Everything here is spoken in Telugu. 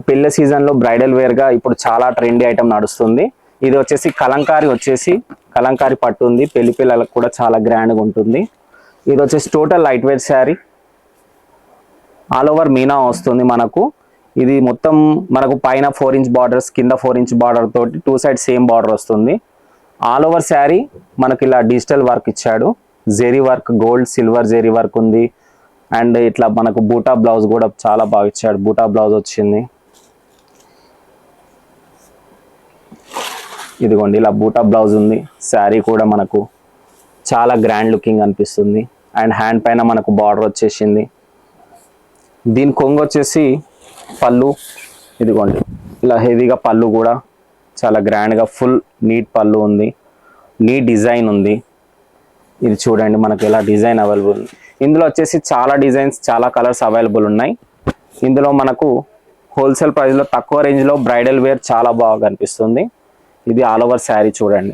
పెళ్లి సీజన్ లో బ్రైడల్ వేర్ గా ఇప్పుడు చాలా ట్రెండీ ఐటమ్ నడుస్తుంది. ఇది వచ్చేసి కలంకారీ పట్టు ఉంది. పెళ్లి పిల్లలకు కూడా చాలా గ్రాండ్ గా ఉంటుంది. ఇది వచ్చేసి total light weight sari, all over Meena వస్తుంది మనకు. ఇది మొత్తం మనకు పైన 4 ఇంచ్ బార్డర్స్, కింద 4 ఇంచ్ బార్డర్ తోటి 2 సైడ్ సేమ్ బార్డర్ వస్తుంది. ఆల్ ఓవర్ శారీ మనకి ఇలా డిజిటల్ వర్క్ ఇచ్చాడు. Zari work, gold silver zari work ఉంది. అండ్ ఇట్లా మనకు బూటా బ్లౌజ్ కూడా చాలా బాగా ఇచ్చాడు. బూటా బ్లౌజ్ వచ్చింది. ఇదిగోండి ఇలా బూటా బ్లౌజ్ ఉంది. శారీ కూడా మనకు చాలా గ్రాండ్ లుకింగ్ అనిపిస్తుంది. అండ్ హ్యాండ్ పైన మనకు బార్డర్ వచ్చేసింది. దీని కొంగు వచ్చేసి పళ్ళు, ఇదిగోండి ఇలా హెవీగా పళ్ళు కూడా చాలా గ్రాండ్గా ఫుల్ నీట్ పళ్ళు ఉంది. నీట్ డిజైన్ ఉంది. ఇది చూడండి మనకు ఎలా డిజైన్ అవైలబుల్ ఉంది. ఇందులో వచ్చేసి చాలా డిజైన్స్, చాలా కలర్స్ అవైలబుల్ ఉన్నాయి. ఇందులో మనకు హోల్సేల్ ప్రైస్లో తక్కువ రేంజ్లో బ్రైడల్ వేర్ చాలా బాగా కనిపిస్తుంది. ఇది ఆల్ ఓవర్ శారీ చూడండి.